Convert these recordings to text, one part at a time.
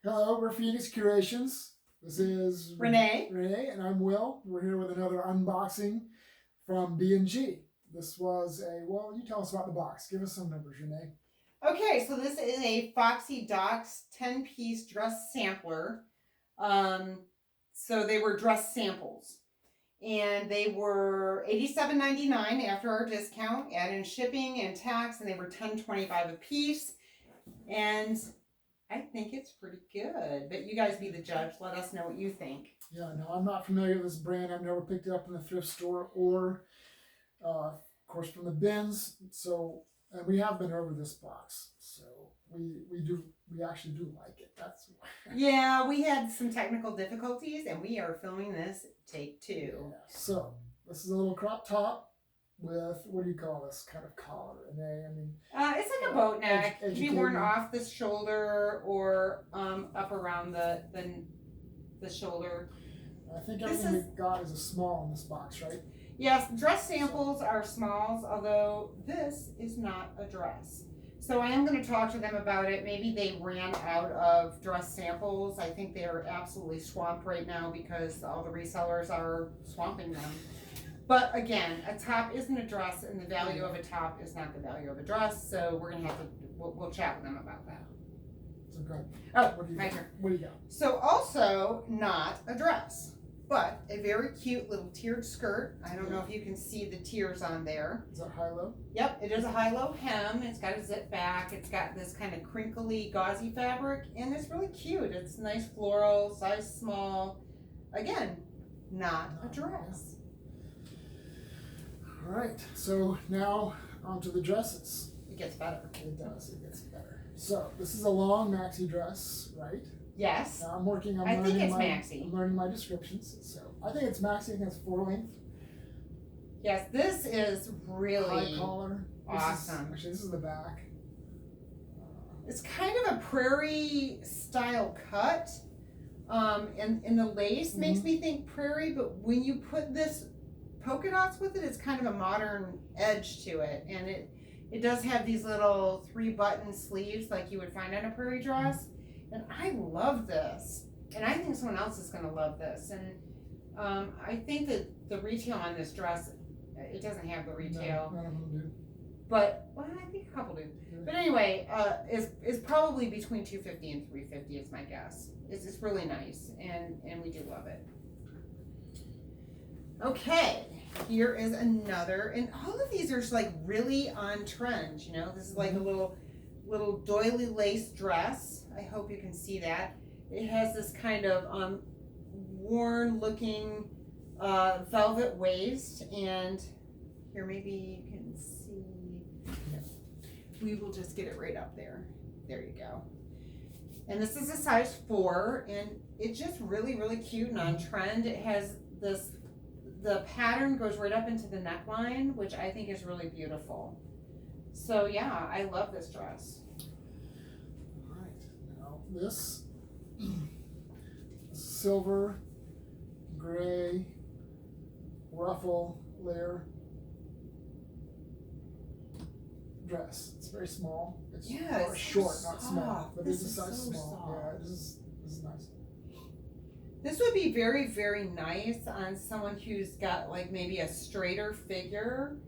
Hello, we're Phoenix Curations. This is Renee. And I'm Will. We're here with another unboxing from B&G. This was well, you tell us about the box. Give us some numbers, Renee. Okay, so this is a Foxiedox 10-piece dress sampler. So they were dress samples. And they were $87.99 after our discount, add in shipping and tax, and they were $10.25 a piece. And I think it's pretty good, but you guys be the judge. Let us know what you think. Yeah, no, I'm not familiar with this brand. I've never picked it up in the thrift store or, of course, from the bins. So, and we have been over this box, so we actually do like it. That's why. Yeah, we had some technical difficulties, and we are filming this take 2. Yeah, so this is a little crop top with, what do you call this kind of collar? Renee, I mean, it's like a boat neck. It can be worn off the shoulder or up around the shoulder. I think everything we've got is a small in this box, right? Yes, dress samples are smalls, although this is not a dress. So I am going to talk to them about it. Maybe they ran out of dress samples. I think they are absolutely swamped right now because all the resellers are swamping them. But again, a top isn't a dress, and the value of a top is not the value of a dress. So we're gonna have to we'll chat with them about that. So good. Oh, my turn. What do you got? So also not a dress, but a very cute little tiered skirt. I don't know if you can see the tiers on there. Is that high-low? Yep, it is a high-low hem. It's got a zip back. It's got this kind of crinkly, gauzy fabric, and it's really cute. It's nice floral, size small. Again, not a dress. All right, so now onto the dresses. It gets better. It does, it gets better. So this is a long maxi dress, right? Yes. Now I'm working on maxi. I'm learning my descriptions. So I think it's maxi. I think it's 4-length. Yes, this is really high collar. awesome. Actually, this is the back. It's kind of a prairie style cut. And the lace makes me think prairie, but when you put this polka dots with it, it's kind of a modern edge to it, and it does have these little 3-button sleeves like you would find on a prairie dress, and I love this, and I think someone else is going to love this, and I think that the retail on this dress, it doesn't have the retail. None of them do. But well, I think a couple do. But anyway, is probably between $250 and $350 is my guess. It's really nice, and we do love it. Okay, here is another, and all of these are like really on trend, you know. This is like a little doily lace dress. I hope you can see that. It has this kind of worn looking velvet waist, and here maybe you can see. We will just get it right up there. There you go. And this is a size 4, and it's just really, really cute and on trend. It has this. The pattern goes right up into the neckline, which I think is really beautiful. So yeah, I love this dress. All right, now this silver, gray, ruffle layer dress. It's very small. It's short, not small, but it's a size small. Yeah, this is nice. This would be very, very nice on someone who's got like maybe a straighter figure,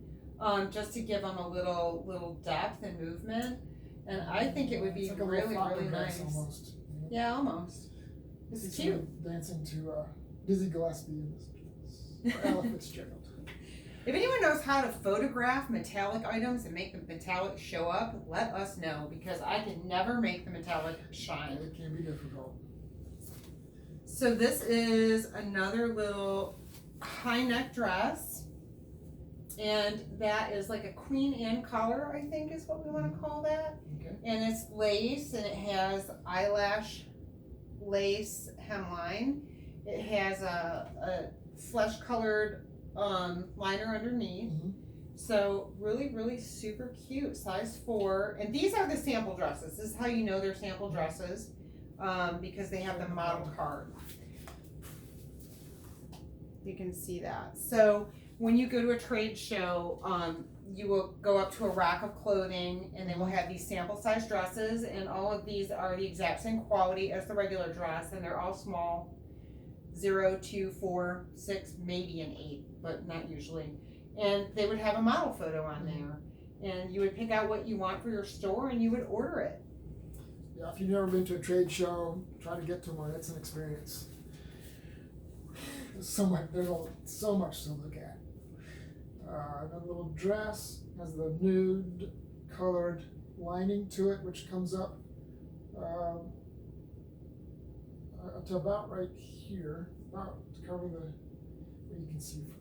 just to give them a little depth and movement. And I think it would be like really, really nice. Almost. Yeah, almost. It's cute. Dancing to Dizzy Gillespie in this or Ella Fitzgerald. If anyone knows how to photograph metallic items and make the metallic show up, let us know, because I can never make the metallic shine. It can be difficult. So this is another little high neck dress, and that is like a Queen Anne collar, I think is what we want to call that. Okay. And it's lace, and it has eyelash lace hemline. It has a flesh colored liner underneath. So really, really super cute, size 4. And these are the sample dresses. This is how you know they're sample dresses. Because they have the model card. You can see that. So when you go to a trade show, you will go up to a rack of clothing, and they will have these sample size dresses, and all of these are the exact same quality as the regular dress, and they're all small, 0, 2, 4, 6, maybe an 8, but not usually. And they would have a model photo on there, and you would pick out what you want for your store, and you would order it. Yeah, if you've never been to a trade show, try to get to one. It's an experience. There's so much to look at. The little dress has the nude colored lining to it, which comes up to about right here, about to cover what you can see from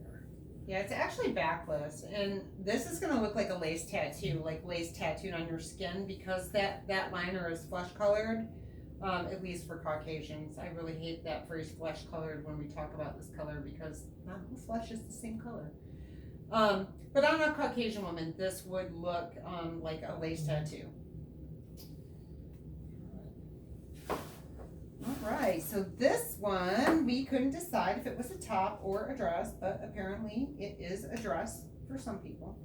there. Yeah, it's actually backless, and this is going to look like a lace tattoo, like lace tattooed on your skin, because that liner is flesh colored, at least for Caucasians. I really hate that phrase flesh colored when we talk about this color, because not all flesh is the same color. But on a Caucasian woman, this would look like a lace tattoo. All right, so this one, we couldn't decide if it was a top or a dress, but apparently it is a dress for some people.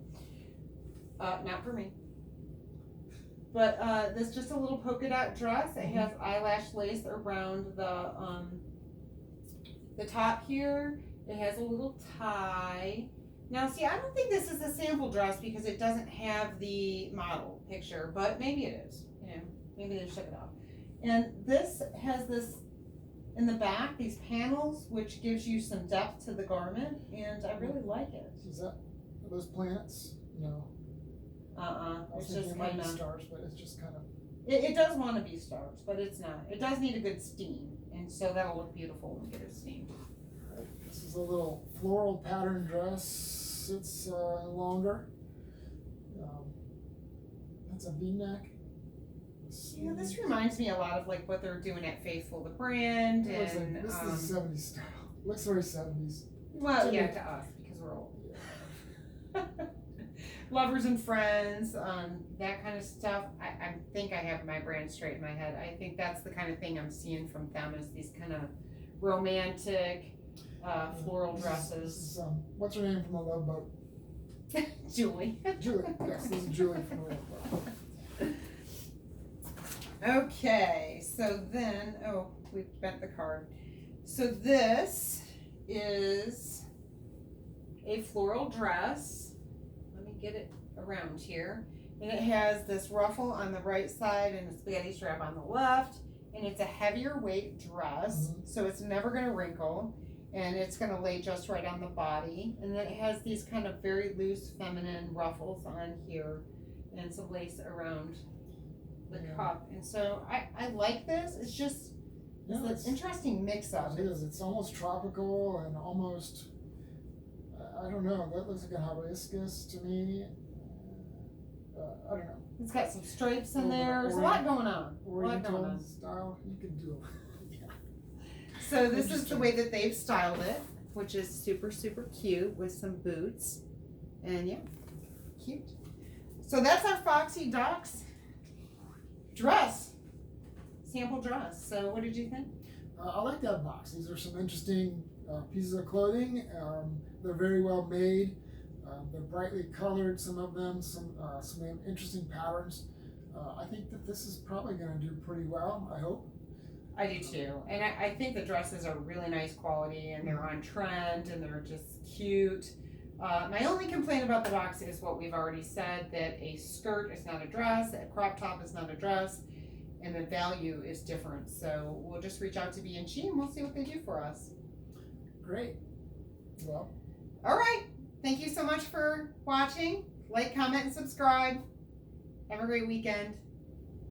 Not for me. But this is just a little polka dot dress. It has eyelash lace around the top here. It has a little tie. Now, see, I don't think this is a sample dress because it doesn't have the model picture, but maybe it is. You know, maybe they took it off. And this has this in the back, these panels, which gives you some depth to the garment, and I really like it. Is that are those planets? No. It's just kind of stars, but it's just kind of. It does want to be stars, but it's not. It does need a good steam, and so that'll look beautiful when we get it steamed. Right. This is a little floral pattern dress. It's longer. That's a V-neck. Yeah, this reminds me a lot of like what they're doing at Faithful the brand, and this is a 70s style. Looks very 70s. Well, yeah, to us because we're old. Yeah. Lovers and Friends, that kind of stuff. I think I have my brand straight in my head. I think that's the kind of thing I'm seeing from them, is these kind of romantic floral dresses. What's her name from the Love Boat? Julie. Julie. Yes, this is Julie from the Love Boat. Okay, so then, we bent the card. So this is a floral dress. Let me get it around here. And it has this ruffle on the right side and a spaghetti strap on the left. And it's a heavier weight dress, so it's never going to wrinkle. And it's going to lay just right on the body. And then it has these kind of very loose feminine ruffles on here and some lace around the cup. And so I like this. It's just it's an interesting mix-up. It is. It's almost tropical and almost, I don't know, that looks like a hibiscus to me. I don't know. It's got some stripes in there. There's a lot going on. Oriental style. You can do it. So this is the way that they've styled it, which is super, super cute with some boots. And yeah, cute. So that's our Foxiedox dress, sample dress. So what did you think? I like that box. These are some interesting pieces of clothing. They're very well made. They're brightly colored, some of them, some interesting patterns. I think that this is probably going to do pretty well, I hope. I do too. And I think the dresses are really nice quality, and they're on trend, and they're just cute. My only complaint about the box is what we've already said, that a skirt is not a dress, a crop top is not a dress, and the value is different. So we'll just reach out to B&G and we'll see what they do for us. Great. Well. All right. Thank you so much for watching. Like, comment, and subscribe. Have a great weekend.